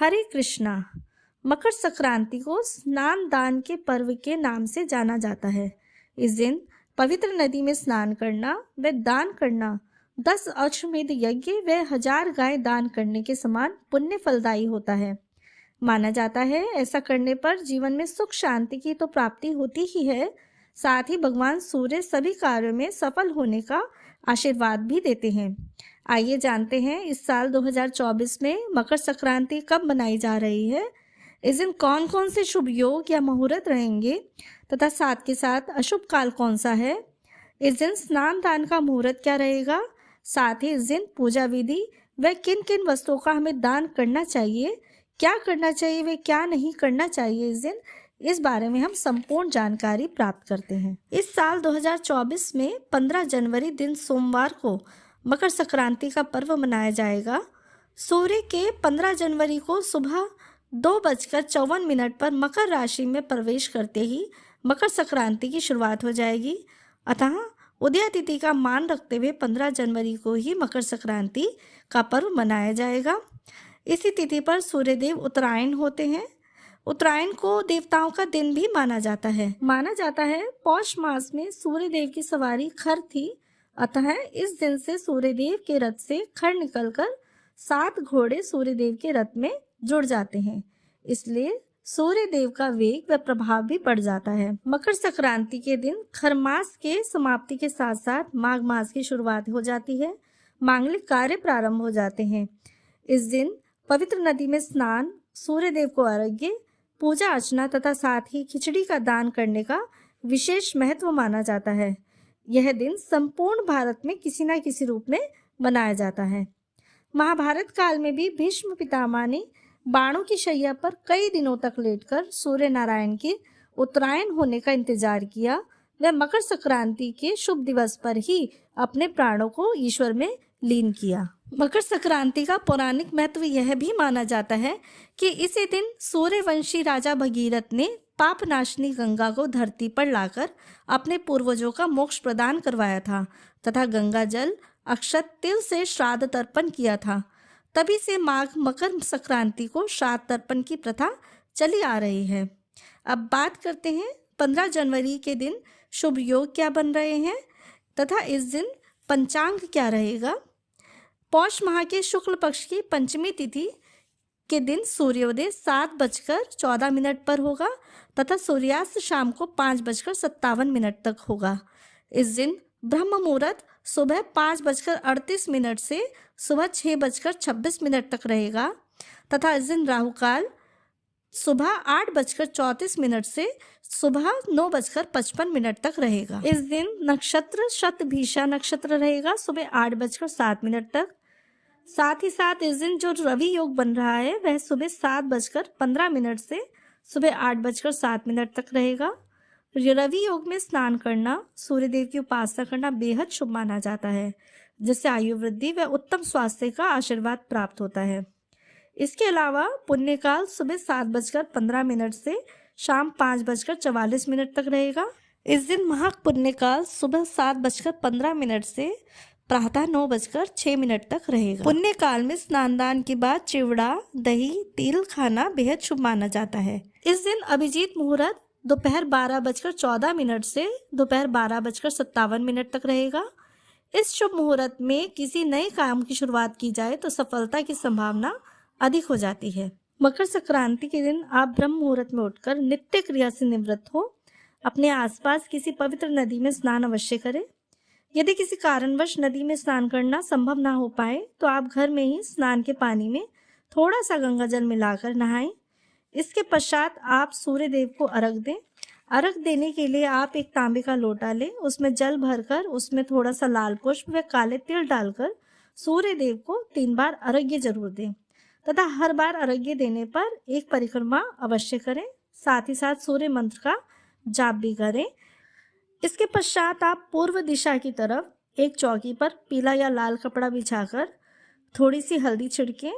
हरे कृष्णा। मकर संक्रांति को स्नान दान के पर्व के नाम से जाना जाता है। इस दिन पवित्र नदी में स्नान करना व दान करना 10 अश्वमेध यज्ञ व 1000 गाय दान करने के समान पुण्य फलदायी होता है। माना जाता है ऐसा करने पर जीवन में सुख शांति की तो प्राप्ति होती ही है, साथ ही भगवान सूर्य सभी कार्यों में सफल होने का आशीर्वाद भी देते हैं। आइए जानते हैं इस साल 2024 में मकर संक्रांति कब मनाई जा रही है, इस दिन कौन कौन से शुभ योग या मुहूर्त रहेंगे तथा साथ के साथ अशुभ काल कौन सा है। इस दिन स्नान दान का मुहूर्त क्या रहेगा, साथ ही इस दिन पूजा विधि व किन किन वस्तुओं का हमें दान करना चाहिए, क्या करना चाहिए व क्या नहीं करना चाहिए इस दिन, इस बारे में हम संपूर्ण जानकारी प्राप्त करते हैं। इस साल 2024 में 15 जनवरी दिन सोमवार को मकर संक्रांति का पर्व मनाया जाएगा। सूर्य के 15 जनवरी को सुबह 2:54 पर मकर राशि में प्रवेश करते ही मकर संक्रांति की शुरुआत हो जाएगी। अतः उदय तिथि का मान रखते हुए 15 जनवरी को ही मकर संक्रांति का पर्व मनाया जाएगा। इसी तिथि पर सूर्यदेव उत्तरायण होते हैं। उत्तरायण को देवताओं का दिन भी माना जाता है। पौष मास में सूर्यदेव की सवारी खर थी, अतः इस दिन से सूर्यदेव के रथ से खर निकलकर 7 घोड़े सूर्यदेव के रथ में जुड़ जाते हैं, इसलिए सूर्यदेव का वेग व प्रभाव भी बढ़ जाता है। मकर संक्रांति के दिन खर मास के समाप्ति के साथ साथ माघ मास की शुरुआत हो जाती है। मांगलिक कार्य प्रारंभ हो जाते हैं। इस दिन पवित्र नदी में स्नान, सूर्यदेव को अर्घ्य, पूजा अर्चना तथा साथ ही खिचड़ी का दान करने का विशेष महत्व माना जाता है। यह दिन संपूर्ण भारत में किसी न किसी रूप में मनाया जाता है। महाभारत काल में भी भीष्म पितामह ने बाणों की शैया पर कई दिनों तक लेटकर सूर्य नारायण के उत्तरायण होने का इंतजार किया। व मकर संक्रांति के शुभ दिवस पर ही अपने प्राणों को ईश्वर में लीन किया। मकर संक्रांति का पौराणिक महत्व यह भी माना जाता है कि इसी दिन सूर्यवंशी राजा भगीरथ ने पापनाशिनी गंगा को धरती पर लाकर अपने पूर्वजों का मोक्ष प्रदान करवाया था तथा गंगा जल अक्षत तिल से श्राद्ध तर्पण किया था। तभी से माघ मकर संक्रांति को श्राद्ध तर्पण की प्रथा चली आ रही है। अब बात करते हैं 15 जनवरी के दिन शुभ योग क्या बन रहे हैं तथा इस दिन पंचांग क्या रहेगा। पौष माह के शुक्ल पक्ष की पंचमी तिथि के दिन सूर्योदय 7:14 पर होगा तथा सूर्यास्त शाम को 5:57 तक होगा। इस दिन ब्रह्म मुहूर्त सुबह 5:38 से सुबह 6:26 तक रहेगा तथा इस दिन राहु काल सुबह 8:34 से सुबह 9:55 तक रहेगा। इस दिन नक्षत्र शतभिषा नक्षत्र रहेगा सुबह 8:07 तक। साथ ही साथ इस दिन जो रवि योग बन रहा है वह सुबह 7:15 से सुबह 8:07 तक रहेगा। रवि योग में स्नान करना, सूर्यदेव की उपासना करना बेहद शुभ माना जाता है, जिससे आयु वृद्धि व उत्तम स्वास्थ्य का आशीर्वाद प्राप्त होता है। इसके अलावा पुण्यकाल सुबह 7:15 से शाम 5:44 तक रहेगा। इस दिन महा पुण्यकाल सुबह 7:15 से प्रातः 9:06 तक रहेगा। पुण्य काल में स्नान दान के बाद चिवड़ा, दही, तिल खाना बेहद शुभ माना जाता है। इस दिन अभिजीत मुहूर्त दोपहर 12:14 से दोपहर 12:57 तक रहेगा। इस शुभ मुहूर्त में किसी नए काम की शुरुआत की जाए तो सफलता की संभावना अधिक हो जाती है। मकर संक्रांति के दिन आप ब्रह्म मुहूर्त में उठकर नित्य क्रिया से निवृत्त हो अपने आसपास किसी पवित्र नदी में स्नान अवश्य करें। यदि किसी कारणवश नदी में स्नान करना संभव ना हो पाए तो आप घर में ही स्नान के पानी में थोड़ा सा गंगा जल मिलाकर नहाएं। इसके पश्चात आप सूर्य देव को अर्घ दें। अर्घ देने के लिए आप एक तांबे का लोटा लें, उसमें जल भरकर उसमें थोड़ा सा लाल पुष्प व काले तिल डालकर सूर्य देव को 3 बार अर्घ्य जरूर दें तथा हर बार अर्घ्य देने पर एक परिक्रमा अवश्य करें। साथ ही साथ सूर्य मंत्र का जाप भी करें। इसके पश्चात आप पूर्व दिशा की तरफ एक चौकी पर पीला या लाल कपड़ा बिछाकर थोड़ी सी हल्दी छिड़कें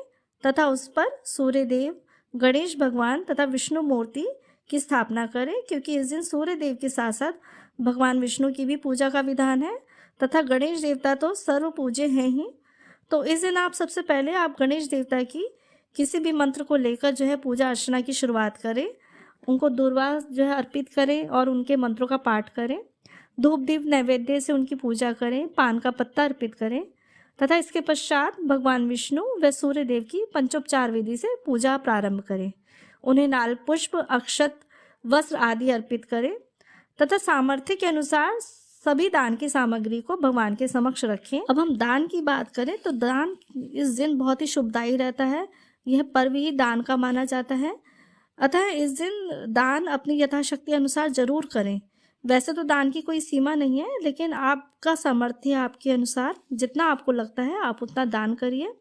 तथा उस पर सूर्य देव, गणेश भगवान तथा विष्णु मूर्ति की स्थापना करें, क्योंकि इस दिन सूर्य देव के साथ साथ भगवान विष्णु की भी पूजा का विधान है तथा गणेश देवता तो सर्व पूज्य हैं ही। तो इस दिन आप सबसे पहले आप गणेश देवता की किसी भी मंत्र को लेकर जो है पूजा अर्चना की शुरुआत करें, उनको दूर्वा जो है अर्पित करें और उनके मंत्रों का पाठ करें। धूप दीप नैवेद्य से उनकी पूजा करें, पान का पत्ता अर्पित करें तथा इसके पश्चात भगवान विष्णु व सूर्य देव की पंचोपचार विधि से पूजा प्रारंभ करें। उन्हें नाल पुष्प, अक्षत, वस्त्र आदि अर्पित करें तथा सामर्थ्य के अनुसार सभी दान की सामग्री को भगवान के समक्ष रखें। अब हम दान की बात करें तो दान इस दिन बहुत ही शुभदायी रहता है। यह पर्व ही दान का माना जाता है, अतः इस दिन दान अपनी यथाशक्ति अनुसार जरूर करें। वैसे तो दान की कोई सीमा नहीं है, लेकिन आपका सामर्थ्य आपके अनुसार जितना आपको लगता है आप उतना दान करिए।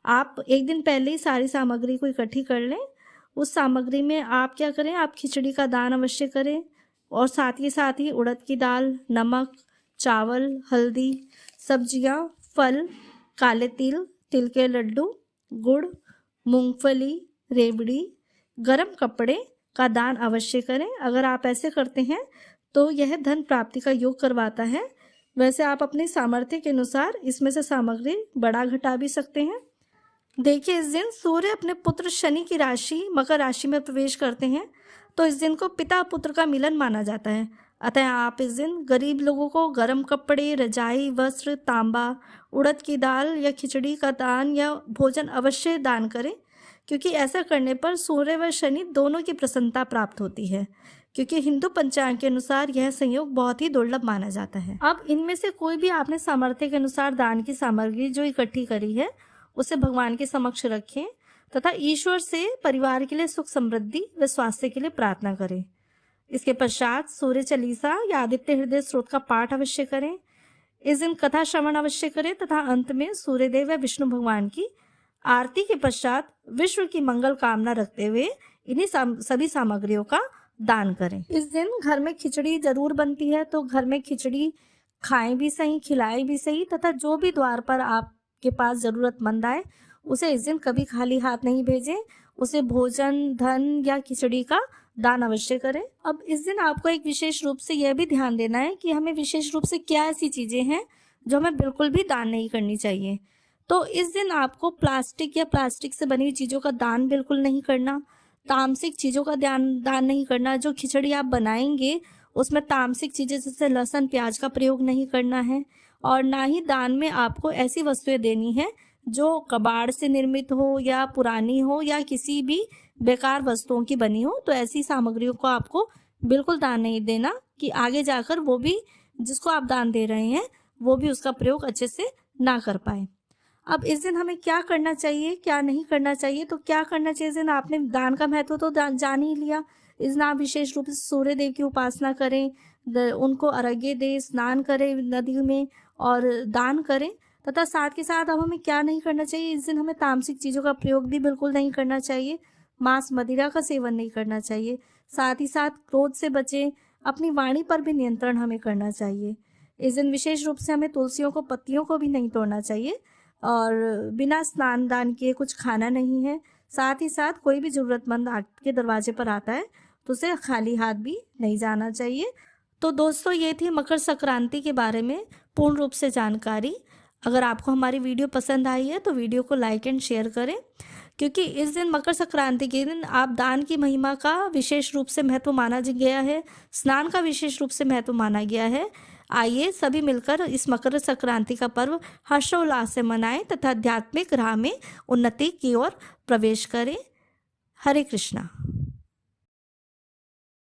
आप एक दिन पहले ही सारी सामग्री को इकट्ठी कर लें। उस सामग्री में आप क्या करें, आप खिचड़ी का दान अवश्य करें और साथ ही उड़द की दाल, नमक, चावल, हल्दी, सब्जियां, फल, काले तिल, तिल के लड्डू, गुड़, मूंगफली, रेवड़ी, गरम कपड़े का दान अवश्य करें। अगर आप ऐसे करते हैं तो यह धन प्राप्ति का योग करवाता है। वैसे आप अपने सामर्थ्य के अनुसार इसमें से सामग्री बढ़ा घटा भी सकते हैं। देखिए, इस दिन सूर्य अपने पुत्र शनि की राशि मकर राशि में प्रवेश करते हैं, तो इस दिन को पिता पुत्र का मिलन माना जाता है। अतः आप इस दिन गरीब लोगों को गर्म कपड़े, रजाई, वस्त्र, तांबा, उड़द की दाल या खिचड़ी का दान या भोजन अवश्य दान करें, क्योंकि ऐसा करने पर सूर्य व शनि दोनों की प्रसन्नता प्राप्त होती है। क्योंकि हिंदू पंचांग के अनुसार यह संयोग बहुत ही दुर्लभ माना जाता है। अब इनमें से कोई भी आपने सामर्थ्य के अनुसार दान की सामग्री जो इकट्ठी करी है उसे भगवान के समक्ष रखें तथा ईश्वर से परिवार के लिए सुख समृद्धि व स्वास्थ्य के लिए प्रार्थना करें। इसके पश्चात सूर्य चालीसा या आदित्य हृदय स्त्रोत का पाठ अवश्य करें। इस दिन कथा श्रवण अवश्य करें तथा अंत में सूर्यदेव व विष्णु भगवान की आरती के पश्चात विश्व की मंगल कामना रखते हुए इन्हीं सभी सामग्रियों का दान करें। इस दिन घर में खिचड़ी जरूर बनती है, तो घर में खिचड़ी खाएं भी सही, खिलाएं भी सही तथा जो भी द्वार पर आपके पास जरूरतमंद आए उसे इस दिन कभी खाली हाथ नहीं भेजें। उसे भोजन, धन या खिचड़ी का दान अवश्य करें। अब इस दिन आपको एक विशेष रूप से यह भी ध्यान देना है कि हमें विशेष रूप से क्या ऐसी चीजें हैं जो हमें बिल्कुल भी दान नहीं करनी चाहिए। तो इस दिन आपको प्लास्टिक या प्लास्टिक से बनी चीज़ों का दान बिल्कुल नहीं करना, तामसिक चीज़ों का दान नहीं करना। जो खिचड़ी आप बनाएंगे उसमें तामसिक चीज़ें जैसे लहसुन, प्याज का प्रयोग नहीं करना है। और ना ही दान में आपको ऐसी वस्तुएं देनी है जो कबाड़ से निर्मित हो या पुरानी हो या किसी भी बेकार वस्तुओं की बनी हो। तो ऐसी सामग्रियों को आपको बिल्कुल दान नहीं देना कि आगे जाकर वो भी जिसको आप दान दे रहे हैं वो भी उसका प्रयोग अच्छे से ना कर पाए। अब इस दिन हमें क्या करना चाहिए, क्या नहीं करना चाहिए। तो क्या करना चाहिए, इस दिन आपने दान का महत्व तो जान ही लिया। इस दिन आप विशेष रूप से सूर्य देव की उपासना करें, उनको अर्घ्य दें, स्नान करें नदी में और दान करें तथा साथ के साथ अब हमें क्या नहीं करना चाहिए। इस दिन हमें तामसिक चीज़ों का प्रयोग भी बिल्कुल नहीं करना चाहिए। मांस, मदिरा का सेवन नहीं करना चाहिए। साथ ही साथ क्रोध से बचें। अपनी वाणी पर भी नियंत्रण हमें करना चाहिए। इस दिन विशेष रूप से हमें तुलसियों को, पत्तियों को भी नहीं तोड़ना चाहिए और बिना स्नान दान किए कुछ खाना नहीं है। साथ ही साथ कोई भी ज़रूरतमंद आपके दरवाजे पर आता है तो उसे खाली हाथ भी नहीं जाना चाहिए। तो दोस्तों, ये थी मकर संक्रांति के बारे में पूर्ण रूप से जानकारी। अगर आपको हमारी वीडियो पसंद आई है तो वीडियो को लाइक एंड शेयर करें, क्योंकि इस दिन मकर संक्रांति के दिन आप दान की महिमा का विशेष रूप से महत्व माना गया है, स्नान का विशेष रूप से महत्व माना गया है। आइए सभी मिलकर इस मकर संक्रांति का पर्व हर्षोल्लास से मनाएं तथा आध्यात्मिक राह में उन्नति की ओर प्रवेश करें। हरे कृष्णा।